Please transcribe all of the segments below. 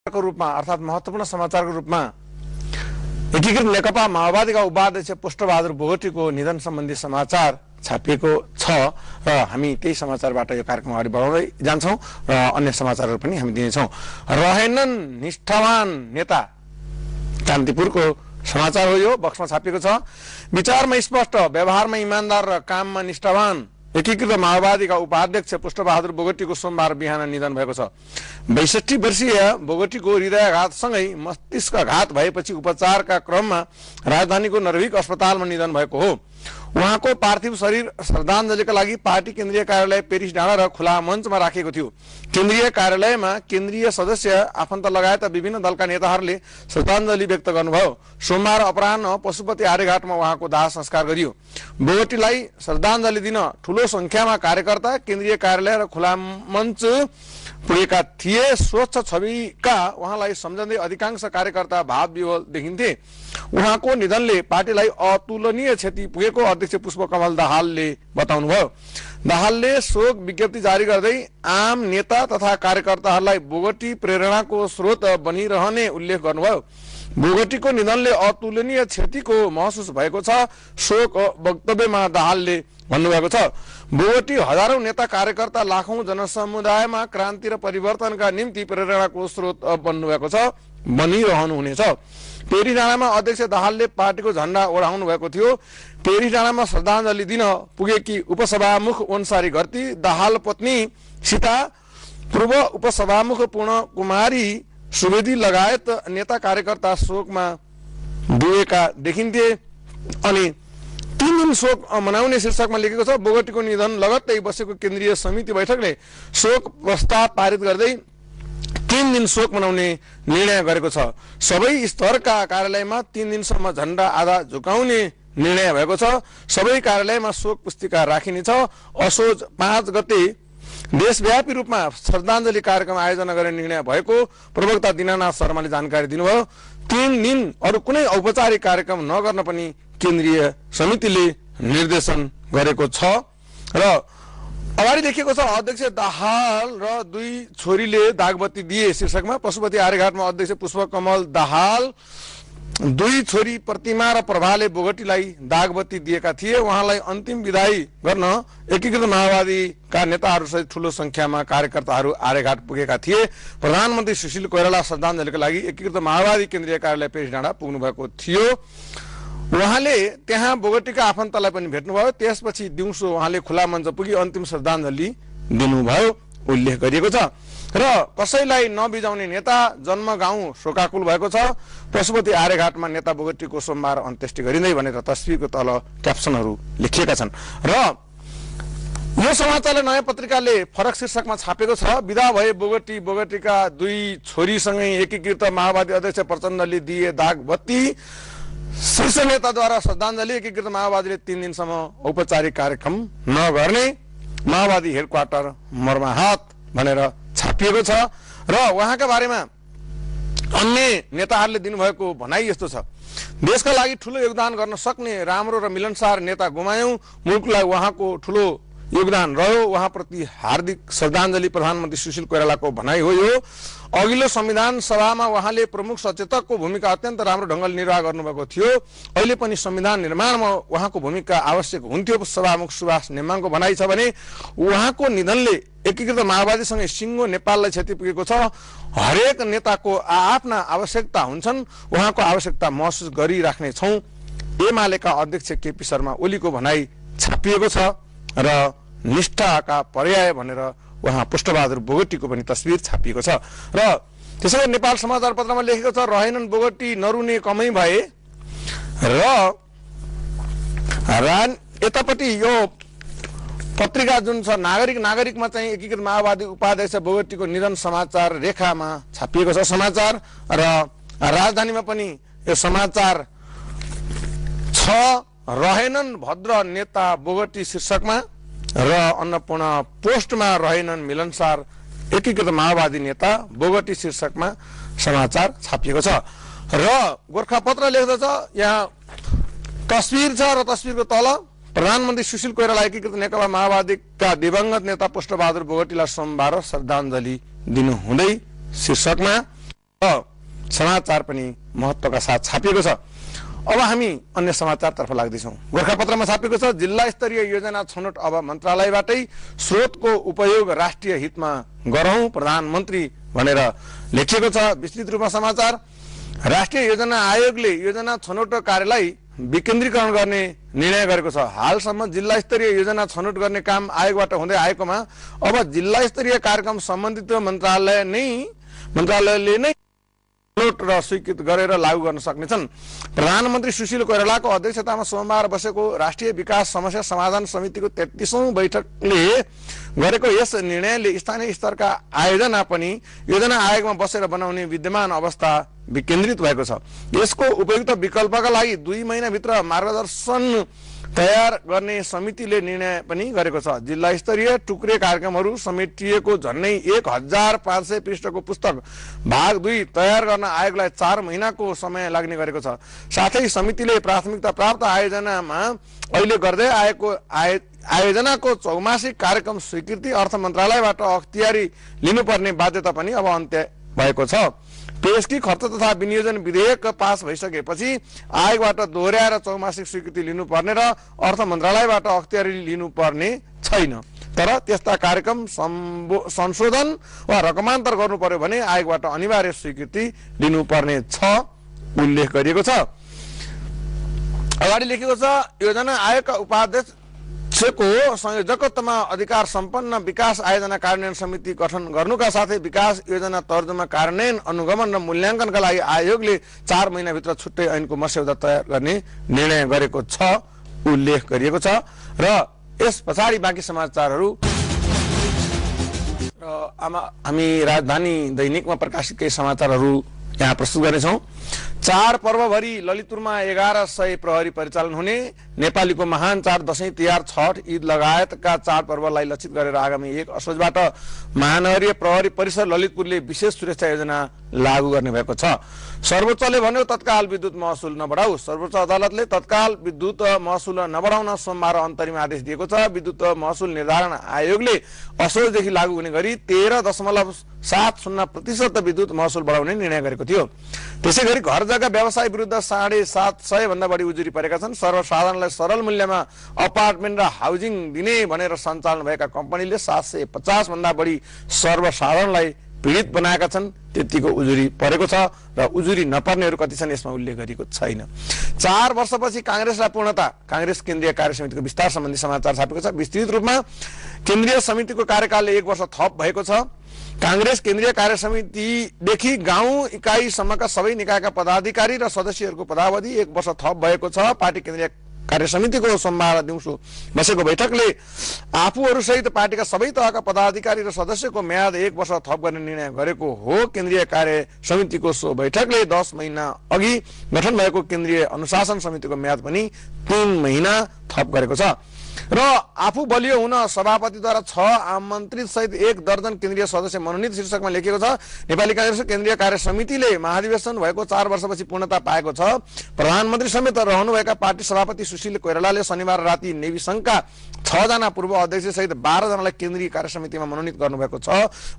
को रूपमा अर्थात महत्वपूर्ण समाचारको रूपमा एकीकृत नेकपा माओवादीका उपाध्यक्ष पुष्पबहादुर बोगटीको निधन सम्बन्धी समाचार छापिएको छ र हामी त्यही समाचारबाट यो कार्यक्रम अगाडि बढाउँदै जान्छौं र अन्य समाचारहरू पनि हामी दिनेछौं। रहेनन् निष्ठावान नेता, कान्तिपुरको समाचार हो यो, बक्समा छापिएको छ। विचारमा स्पष्ट, व्यवहारमा इमानदार र काममा निष्ठावान एकीकृत माओवादीका उपाध्यक्ष पुष्पबहादुर बोगटीको सोमबार बिहान निधन भएको छ। 62 वर्षीय बोगटीको हृदयाघातसँगै मस्तिष्कघात भएपछि उपचारका क्रममा राजधानीको नरविक अस्पतालमा निधन भएको हो। उहाँको पार्थिव शरीर श्रद्धाञ्जलीका लागि पार्टी केन्द्रीय कार्यालय पेरिस डाँडा र खुला मञ्चमा राखेको थियो। केन्द्रीय कार्यालयमा केन्द्रीय सदस्य, आफन्त लगायत विभिन्न दलका नेताहरूले श्रद्धाञ्जली व्यक्त गर्नुभयो। सोमबार अपराह्न पशुपति आर्यघाटमा उहाँको दाह संस्कार गरियो। बोगटीलाई श्रद्धाञ्जली दिन ठूलो संख्यामा कार्यकर्ता केन्द्रीय कार्यालय र खुला मञ्च पुगेका थिए। स्वच्छ छविका उहाँलाई सम्झँदै अधिकांश कार्यकर्ता भाव विह्वल देखिन्थे। उहाँको निधनले पार्टीलाई अतुलनीय क्षति पुगेको अध्यक्ष पुष्पकमल दाहालले बताउनुभयो। दाहालले शोक विज्ञप्ति जारी गर्दै आम नेता तथा कार्यकर्ताहरूलाई बोगटी प्रेरणाको स्रोत बनिरहने उल्लेख गर्नुभयो। बोगटीको निधनले अतुलनीय क्षतिको महसुस भएको छ, शोक वक्तव्यमा दाहालले भन्नुभएको छ। बोगटी हजारौं नेता कार्यकर्ता, लाखौं जनसमुदायमा क्रान्ति र परिवर्तनका निम्ति प्रेरणाको स्रोत बन्नुभएको छ, बनिरहनुहुनेछ। पेरिस डाँडामा अध्यक्ष दाहालले पार्टीको झण्डा ओढाउनु भएको थियो। पेरिस डाँडामा श्रद्धाञ्जली दिन पुगेकी उपसभामुख वनसारी घरती, दाहाल पत्नी सीता, पूर्व उपसभामुख पूर्ण कुमारी सुवेदी लगायत नेता कार्यकर्ता शोकमा डुबेका देखिन्थे। अनि 3 दिन शोक मनाउने शीर्षकमा लेखेको छ। बोगटीको निधन लगत्तै बसेको केन्द्रीय समिति बैठकले शोक प्रस्ताव पारित गर्दै 3 दिन शोक मनाउने निर्णय गरेको छ। सबै स्तरका कार्यालयमा 3 दिनसम्म झण्डा आधा झुकाउने निर्णय भएको छ। सबै कार्यालयमा शोक पुस्तिका राखिनेछ। असोज 5 गते देशव्यापी रूपमा श्रद्धाञ्जली कार्यक्रम आयोजना गर्ने निर्णय भएको प्रवक्ता दिनानाथ शर्माले जानकारी दिनुभयो। 3 दिन अरू कुनै औपचारिक कार्यक्रम नगर्न पनि केन्द्रीय समितिले निर्देशन गरेको छ। र अगाडि देखिएको छ अध्यक्ष दाहाल र 2 छोरीले दागबत्ती दिए शीर्षकमा। पशुपति आर्यघाटमा अध्यक्ष पुष्पकमल दाहाल, 2 छोरी प्रतिमा र प्रभाले बोगटीलाई दागबत्ती दिएका थिए। उहाँलाई अन्तिम विदाई गर्न एकीकृत माओवादीका नेताहरूसहित ठूलो संख्यामा कार्यकर्ताहरू आर्यघाट पुगेका थिए। प्रधानमन्त्री सुशील कोइराला श्रद्धाञ्जलीका लागि एकीकृत माओवादी केन्द्रीय कार्यालय पेरिस डाँडा पुग्नु भएको थियो। उहाँले त्यहाँ बोगटीका आफन्तलाई पनि भेट्नुभयो। त्यसपछि दिउँसो उहाँले खुला मञ्च पुगी अन्तिम श्रद्धाञ्जली दिनुभयो, उल्लेख गरिएको छ। र कसैलाई नबिजाउने नेता, जन्म गाउँ शोकाकुल भएको छ। पशुपति आर्यघाटमा नेता बोगटीको सोमबार अन्त्येष्टि गरिँदै भनेर तस्बिरको तल क्याप्सनहरू लेखिएका छन्। र यो समाचारले नयाँ पत्रिकाले फरक शीर्षकमा छापेको छ। विदा भए बोगटी, बोगटीका 2 छोरीसँगै एकीकृत माओवादी अध्यक्ष प्रचण्डले दिए दागबत्ती। शीर्ष नेताद्वारा श्रद्धाञ्जली, एकीकृत माओवादीले 3 दिनसम्म औपचारिक कार्यक्रम नगर्ने, माओवादी हेडक्वार्टर मर्माहत भनेर छापिएको छ। र उहाँका बारेमा अन्य नेताहरूले दिनुभएको भनाइ यस्तो छ। देशका लागि ठूलो योगदान गर्न सक्ने राम्रो र मिलनसार नेता गुमायौं। मुलुकलाई उहाँको ठूलो योगदान रह्यो। उहाँप्रति हार्दिक श्रद्धाञ्जली, प्रधानमन्त्री सुशील कोइरालाको भनाइ हो यो। अघिल्लो संविधान सभामा उहाँले प्रमुख सचेतकको भूमिका अत्यन्त राम्रो ढंगले निर्वाह गर्नुभएको थियो। अहिले पनि संविधान निर्माणमा उहाँको भूमिका आवश्यक हुन्थ्यो। सभामुख सुभाष नेमाङको भनाइ छ भने उहाँको निधनले एकीकृत माओवादीसँगै सिङ्गो नेपाललाई क्षति पुगेको छ। हरेक नेताको आफ्ना आवश्यकता हुन्छन्, उहाँको आवश्यकता महसुस गरिराख्ने छौं। एमालेका अध्यक्ष केपी शर्मा ओलीको भनाइ छापिएको छ र निष्ठाका पर्याय भनेर उहाँ पुष्पबहादुर बोगटीको पनि तस्बिर छापिएको छ। र त्यसैले नेपाल समाचार पत्रमा लेखेको छ, रहेनन् बोगटी, नरुने कमै भए। र यतापट्टि यो पत्रिका जुन छ नागरिकमा चाहिँ एकीकृत माओवादी उपाध्यक्ष बोगटीको निधन समाचार रेखामा छापिएको छ समाचार। र राजधानीमा पनि यो समाचार छ। रहेनन् भद्र नेता बोगटी शीर्षकमा र अन्नपूर्ण पोस्टमा रहेनन् मिलनसार एकीकृत माओवादी नेता बोगटी शीर्षकमा समाचार छापिएको छ। र गोर्खापत्र लेख्दछ, यहाँ तस्बिर छ र तस्बिरको तल प्रधानमन्त्री सुशील कोइराला एकीकृत नेकपा माओवादीका दिवंगत नेता पुष्पबहादुर बोगटीलाई सोमबार श्रद्धाञ्जली दिनुहुँदै शीर्षकमा समाचार पनि महत्त्वका साथ छापिएको छ। अब हामी अन्य समाचारतर्फ लाग्दैछौँ। गोरखापत्रमा छापेको छ जिल्ला स्तरीय योजना छनौट अब मन्त्रालयबाटै स्रोतको उपयोग राष्ट्रिय हितमा गरौं प्रधानमन्त्री भनेर लेखिएको छ। विस्तृत रूपमा समाचार। राष्ट्रिय योजना आयोगले योजना छनौट कार्यलाई विकेन्द्रीकरण गर्ने निर्णय गरेको छ। हालसम्म जिल्ला स्तरीय योजना छनौट गर्ने काम आयोगबाट हुँदै आएकोमा अब जिल्ला स्तरीय कार्यक्रम सम्बन्धित मन्त्रालयले नै छनौट र स्वीकृत गरेर लागू गर्न सक्नेछन्। प्रधानमन्त्री सुशील कोइरालाको अध्यक्षतामा सोमबार बसेको राष्ट्रिय विकास समस्या समाधान समितिको 33औं बैठकले गरेको यस निर्णयले स्थानीय स्तरका आयोजना पनि योजना आयोगमा बसेर बनाउने विद्यमान अवस्था विकेन्द्रित भएको छ। यसको उपयुक्त विकल्पका लागि 2 महिनाभित्र मार्गदर्शन तयार गर्ने समितिले निर्णय पनि गरेको छ। जिल्ला स्तरीय टुक्रे कार्यक्रमहरू समेटिएको झन्नै 1500 पृष्ठको पुस्तक भाग 2 तयार गर्न आयोगलाई 4 महिनाको समय लाग्ने गरेको छ। साथै समितिले प्राथमिकता प्राप्त आयोजनामा अहिले गर्दै आएको आयोजनाको चौमासिक कार्यक्रम स्वीकृति अर्थ मन्त्रालयबाट अख्तियारी लिनुपर्ने बाध्यता पनि अब अन्त्य भएको छ। पेशकी खर्च तथा विनियोजन विधेयक पास भइसकेपछि आयोगबाट दोहोर्याएर चौमासिक स्वीकृति लिनुपर्ने र अर्थ मन्त्रालयबाट अख्तियारी लिनुपर्ने छैन। तर त्यस्ता कार्यक्रम संशोधन वा रकमान्तर गर्नु पर्यो भने आयोगबाट अनिवार्य स्वीकृति लिनुपर्ने छ उल्लेख गरिएको छ। अगाडि लेखेको छ योजना आयोगका उपाध्यक्षको संयोजकत्वमा अधिकार सम्पन्न विकास आयोजना कार्यान्वयन समिति गठन गर्नुका साथै विकास योजना तर्जुमा कार्यान्वयन अनुगमन र मूल्याङ्कनका लागि आयोगले 4 महिनाभित्र छुट्टै ऐनको मस्यौदा तयार गर्ने निर्णय गरेको छ उल्लेख गरिएको छ। र यस पछाडि बाँकी समाचारहरू हामी राजधानी दैनिकमा प्रकाशित केही समाचारहरू यहाँ प्रस्तुत गर्नेछौँ। चाड पर्वभरि ललितपुरमा 1100 प्रहरी परिचालन हुने। नेपालीको महान चाड दशैं तिहार छठ ईद लगायतका चाड पर्वलाई लक्षित गरेर आगामी 1 असोजबाट महानगरीय प्रहरी परिसर ललितपुरले विशेष सुरक्षा योजना लागू गर्ने भएको छ। सर्वोच्चले भन्यो तत्काल विद्युत महसुल नबढाऊ। सर्वोच्च अदालतले तत्काल विद्युत महसुल नबढाउन सोमबार अन्तरिम आदेश दिएको छ। विद्युत महसुल निर्धारण आयोगले असोजदेखि लागू हुने गरी 13.70% विद्युत महसुल बढाउने निर्णय गरेको थियो। त्यसैगरी घर जग्गा व्यवसाय विरुद्ध 750 भन्दा बढी उजुरी परेका छन्। सर्वसाधारणलाई सरल मूल्यमा अपार्टमेन्ट र हाउसिङ दिने भनेर सञ्चालन भएका कम्पनीले 750 भन्दा बढी सर्वसाधारणलाई पीडित बनाएका छन्। त्यतिको उजुरी परेको छ र उजुरी नपर्नेहरू कति छन् यसमा उल्लेख गरिएको छैन। 4 वर्षपछि कांग्रेसलाई पूर्णता। कांग्रेस केन्द्रीय कार्य समितिको विस्तार सम्बन्धी समाचार छापेको छ। विस्तृत रूपमा केन्द्रीय समितिको कार्यकालले 1 वर्ष थप भएको छ। कांग्रेस केन्द्रीय कार्य समितिदेखि गाउँ इकाइसम्मका सबै निकायका पदाधिकारी र सदस्यहरूको पदावधि 1 वर्ष थप भएको छ। पार्टी केन्द्रीय कार्य समितिको सोमबार दिउँसो बसेको बैठकले आफूहरू सहित पार्टीका सबै तहका पदाधिकारी र सदस्यको म्याद 1 वर्ष थप गर्ने निर्णय गरेको हो। केन्द्रीय कार्य समितिको सो बैठकले 10 महिना अघि गठन भएको केन्द्रीय अनुशासन समितिको म्याद पनि 3 महिना थप गरेको छ। र आफू बलियो हुन सभापतिद्वारा 6 आमन्त्रित सहित 1 दर्जन केन्द्रीय सदस्य मनोनित शीर्षकमा लेखिएको छ। नेपाली कांग्रेसको केन्द्रीय कार्य समितिले महाधिवेशन भएको 4 वर्षपछि पूर्णता पाएको छ। प्रधानमन्त्री समेत रहनुभएका पार्टी सभापति सुशील कोइरालाले शनिबार राति नेभी संघका 6 जना पूर्व अध्यक्ष सहित 12 जनालाई केन्द्रीय कार्य समितिमा मनोनित गर्नुभएको छ।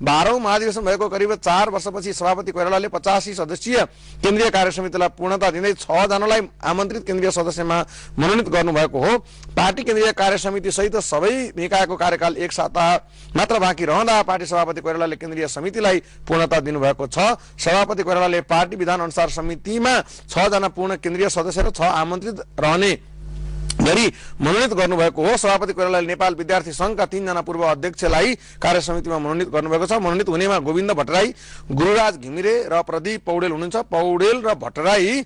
12औं महाधिवेशन भएको करिब 4 वर्षपछि सभापति कोइरालाले 85 सदस्यीय केन्द्रीय कार्य समितिलाई पूर्णता दिँदै 6 जनालाई आमन्त्रित केन्द्रीय सदस्यमा मनोनित गर्नुभएको हो। पार्टी केन्द्रीय कार्य समिति सहित सबै निकायको कार्यकाल 1 सप्ताह मात्र बाँकी रहँदा पार्टी सभापति कोइरालाले केन्द्रीय समितिलाई पूर्णता दिनुभएको छ। सभापति कोइरालाले पार्टी विधान अनुसार समितिमा 6 जना पूर्ण केन्द्रीय सदस्य र 6 आमन्त्रित रहने गरी मनोनित गर्नुभएको हो। सभापति कोइरालाले नेपाल विद्यार्थी संघका 3 जना पूर्व अध्यक्षलाई कार्य समितिमा मनोनित गर्नुभएको छ। मनोनित हुनेमा गोविन्द भट्टराई, गुरुराज घिमिरे र प्रदीप पौडेल हुनुहुन्छ। पौडेल र भट्टराई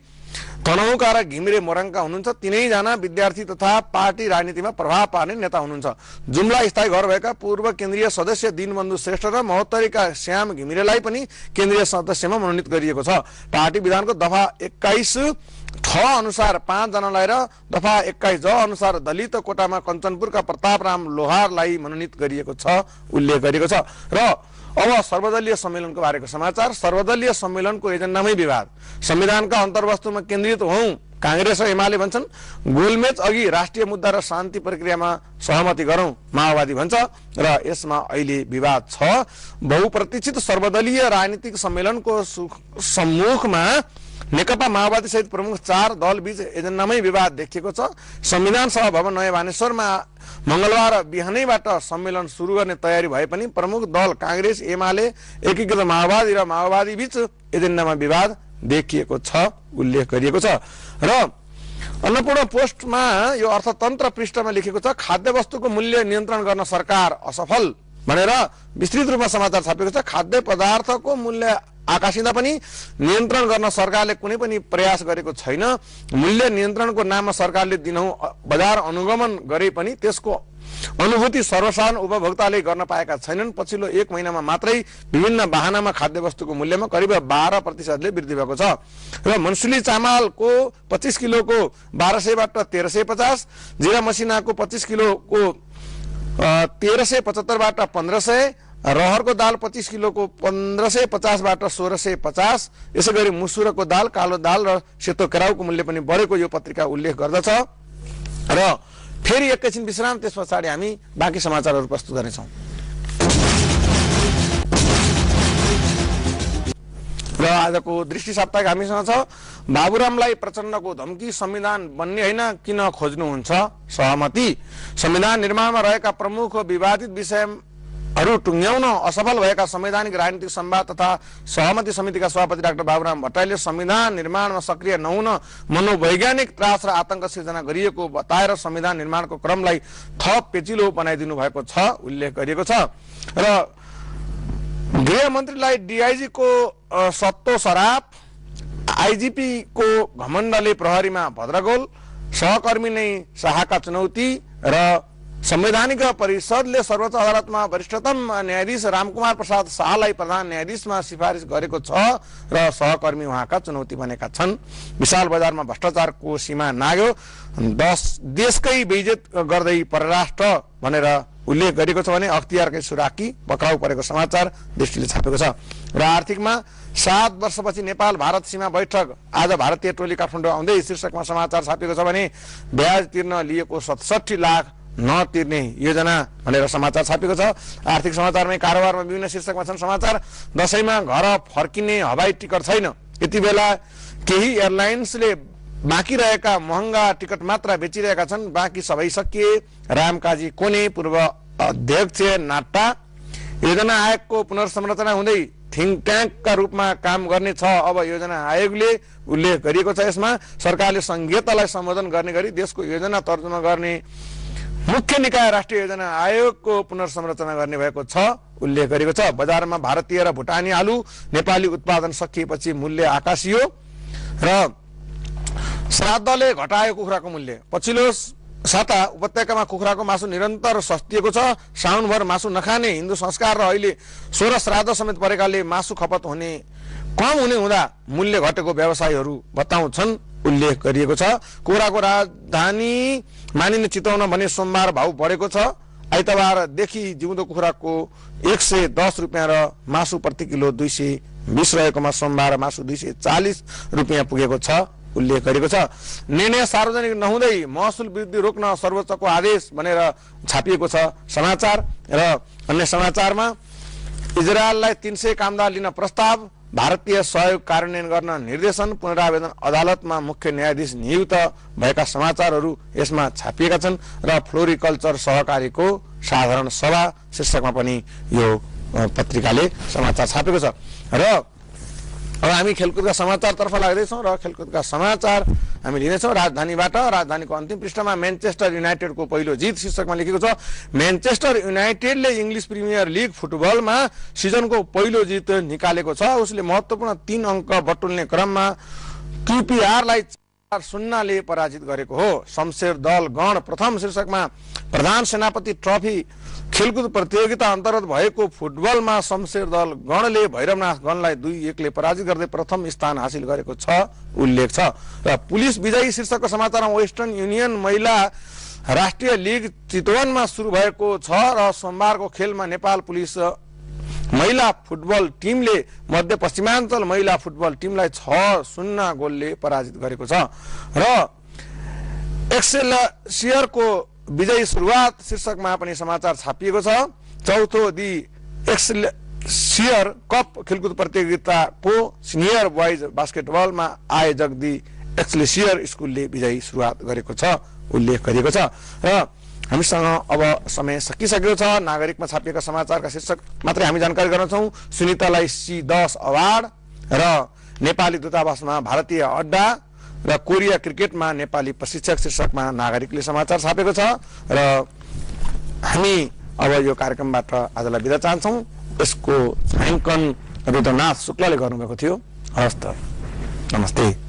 तनहुका र घिमिरे मोरङका हुनुहुन्छ। 3 जना विद्यार्थी तथा पार्टी राजनीतिमा प्रभाव पार्ने नेता हुनुहुन्छ। जुम्ला स्थायी घर भएका पूर्व केन्द्रीय सदस्य दीनबन्धु श्रेष्ठ र महोत्तरीका श्याम घिमिरेलाई पनि केन्द्रीय सदस्यमा मनोनित गरिएको छ। पार्टी विधानको दफा 21 ठ अनुसार 5 जनालाई र दफा 21 ज अनुसार दलित कोटामा कञ्चनपुरका प्रतापराम लोहारलाई मनोनित गरिएको छ उल्लेख गरिएको छ। र अब सर्वदलीय सम्मेलनको बारेको समाचार। सर्वदलीय सम्मेलनको एजेन्डामै विवाद। संविधानका अन्तर्वस्तुमा केन्द्रित हौं कांग्रेस र एमाले भन्छन् गोलमेच अघि राष्ट्रिय मुद्दा र शान्ति प्रक्रियामा सहमति गरौं, माओवादी भन्छ र यसमा अहिले विवाद छ। बहुप्रतीक्षित सर्वदलीय राजनीतिक सम्मेलनको सम्मुखमा नेकपा माओवादी सहित प्रमुख 4 दल बीच एजेन्डामै विवाद देखिएको छ। संविधान सभा भवन नयाँ बानेश्वरमा मंगलबार बिहानैबाट सम्मेलन सुरु गर्ने तयारी भए पनि प्रमुख दल कांग्रेस, एमाले, एकीकृत माओवादी र माओवादी बीच एजेन्डामा विवाद देखिएको छ, उल्लेख गरिएको छ। र अन्नपूर्ण पोस्टमा यो अर्थतन्त्र पृष्ठमा लेखेको छ खाद्य वस्तुको मूल्य नियन्त्रण गर्न सरकार असफल भनेर विस्तृत रूपमा समाचार छापेको छ। खाद्य पदार्थको मूल्य आकाशिँदा पनि नियन्त्रण गर्न सरकारले कुनै पनि प्रयास गरेको छैन। मूल्य नियन्त्रणको नाममा सरकारले दिनहुँ बजार अनुगमन गरे पनि त्यसको अनुभूति सर्वसाधारण उपभोक्ताले गर्न पाएका छैनन्। पछिल्लो 1 महिनामा मात्रै विभिन्न वाहनामा खाद्य वस्तुको मूल्यमा करिब 12% वृद्धि भएको छ र मनसुली चामलको 25 किलोको 1200 बाट 1350, जिरा मसिनाको 25 किलोको 1375 बाट 1500, रहरको दाल 25 किलोको 1550 बाट 1650, यसै गरी मुसुरको दाल, कालो दाल र सेतो केराउको मूल्य पनि बढेको यो पत्रिका उल्लेख गर्दछ। र फेरि एकैछिन विश्राम, त्यस पछाडि हामी बाँकी समाचारहरू प्रस्तुत गर्नेछौँ। र आजको दृष्टि साप्ताहिक हामीसँग छ। बाबुरामलाई प्रचण्डको धम्की, संविधान बन्ने होइन किन खोज्नुहुन्छ सहमति। संविधान निर्माणमा रहेका प्रमुख विवादित विषयहरू टुङ्ग्याउन असफल भएका संवैधानिक राजनीतिक संवाद तथा सहमति समितिका सभापति डाक्टर बाबुराम भट्टराईले संविधान निर्माणमा सक्रिय नहुन मनोवैज्ञानिक त्रास र आतंक सिर्जना गरिएको बताएर संविधान निर्माणको क्रमलाई थप पेचिलो बनाइदिनु भएको छ, उल्लेख गरिएको छ। र गृहमन्त्रीलाई डीआईजी को सत्तो सराप, आईजीपी को घमण्डले प्रहरीमा भद्रगोल, सहकर्मी नै शाहका चुनौती र संवैधानिक परिषदले सर्वोच्च अदालतमा वरिष्ठतम न्यायाधीश रामकुमार प्रसाद शाहलाई प्रधान न्यायाधीशमा सिफारिस गरेको छ र सहकर्मी उहाँका चुनौती बनेका छन्। विशाल बजारमा भ्रष्टाचारको सीमा नाग्यो, देशकै बेइज्जत गर्दै परराष्ट्र भनेर उल्लेख गरेको छ भने अख्तियारकै सुराकी पक्राउ परेको समाचार दृष्टिले छापेको छ। र आर्थिकमा 7 वर्षपछि नेपाल भारत सीमा बैठक, आज भारतीय टोली काठमाडौँ आउँदै शीर्षकमा समाचार छापेको छ भने ब्याज तिर्न लिएको 67 लाख नतिर्ने योजना भनेर समाचार छापेको छ। आर्थिक समाचारमै कारोबारमा विभिन्न शीर्षकमा छन् समाचार। दशैंमा घर फर्किने हवाई टिकट छैन, यति बेला केही एयरलाइन्सले बाँकी रहेका महँगा टिकट मात्र बेचिरहेका छन्, बाँकी सबै सकिए। रामकाजी कोने, पूर्व अध्यक्ष नाट्टा, योजना आयोगको पुनर्संरचना हुँदै थिङ्क ट्याङ्कका रूपमा काम गर्ने छ अब योजना आयोगले, उल्लेख गरिएको छ। यसमा सरकारले संघीयतालाई सम्बोधन गर्ने गरी देशको योजना तर्जुमा गर्ने मुख्य निकाय राष्ट्रिय योजना आयोगको पुनर्संरचना गर्ने भएको छ, उल्लेख गरेको छ। बजारमा भारतीय र भुटानी आलु नेपाली उत्पादन सकिएपछि मूल्य आकाशियो र श्राद्धले घटायो कुखुराको मूल्य। पछिल्लो साता उपत्यकामा कुखुराको मासु निरन्तर सस्तिएको छ। साउनभर मासु नखाने हिन्दू संस्कार र अहिले 16 श्राद्ध समेत परेकाले मासु खपत कम हुने हुँदा मूल्य घटेको व्यवसायीहरू बताउँछन्, उल्लेख गरिएको छ। कुखुराको राजधानी मानिने चितवन भने सोमबार भाउ बढेको छ। आइतबारदेखि जिउँदो कुखुराको 110 रुपियाँ र मासु प्रति किलो 220 रहेकोमा सोमबार मासु 240 रुपियाँ पुगेको छ, उल्लेख गरेको छ। निर्णय सार्वजनिक नहुँदै महसुल वृद्धि रोक्न सर्वोच्चको आदेश भनेर छापिएको छ समाचार। र अन्य समाचारमा इजरायललाई 300 कामदार लिन प्रस्ताव, भारतीय सहयोग कार्यान्वयन गर्न निर्देशन, पुनरावेदन अदालतमा मुख्य न्यायाधीश नियुक्त भएका समाचारहरू यसमा छापिएका छन्। र फ्लोरिकल्चर सहकारीको साधारण सभा शीर्षकमा पनि यो पत्रिकाले समाचार छापेको छ। र अब हामी खेलकुदका समाचारतर्फ लाग्दैछौँ र खेलकुदका समाचार हामी लिनेछौँ राजधानीबाट। राजधानीको अन्तिम पृष्ठमा म्यानचेस्टर युनाइटेडको पहिलो जित शीर्षकमा लेखेको छ। म्यानचेस्टर युनाइटेडले इङ्ग्लिस प्रिमियर लिग फुटबलमा सिजनको पहिलो जित निकालेको छ। उसले महत्त्वपूर्ण 3 अङ्क बटुल्ने क्रममा क्युपिआरलाई 4-0 पराजित गरेको हो। शमशेर दल गण प्रथम शीर्षकमा प्रधान सेनापति ट्रफी खेलकुद प्रतियोगिता अन्तर्गत भएको फुटबलमा शमशेर दल गणले भैरवनाथ गणलाई 2-1 पराजित गर्दै प्रथम स्थान हासिल गरेको छ, उल्लेख छ। र पुलिस विजयी शीर्षकको समाचारमा वेस्टर्न युनियन महिला राष्ट्रिय लिग चितवनमा सुरु भएको छ र सोमबारको खेलमा नेपाल पुलिस महिला फुटबल टिमले मध्यपश्चिमाञ्चल महिला फुटबल टिमलाई 6-0 गोलले पराजित गरेको छ र एक्सेलसियरको विजयी सुरुवात शीर्षकमा पनि समाचार छापिएको छ। चौथो दि एक्सेलसियर कप खेलकुद प्रतियोगिताको सिनियर बोइज बास्केटबलमा आयोजक दि एक्सेलसियर स्कुलले विजयी सुरुवात गरेको छ उल्लेख गरिएको छ। र हामीसँग अब समय सकिसकेको छ। नागरिकमा छापिएका समाचारका शीर्षक मात्रै हामी जानकारी गर्न छौं। सुनितालाई C10 अवार्ड र नेपाली दूतावासमा भारतीय अड्डा र कोरिया क्रिकेटमा नेपाली प्रशिक्षक शीर्षकमा नागरिकले समाचार छापेको छ। र हामी अब यो कार्यक्रमबाट आजलाई बिदा चाहन्छौं। यसको छायाङ्कन रुद्रनाथ शुक्लले गर्नुभएको थियो। हवस् त, नमस्ते।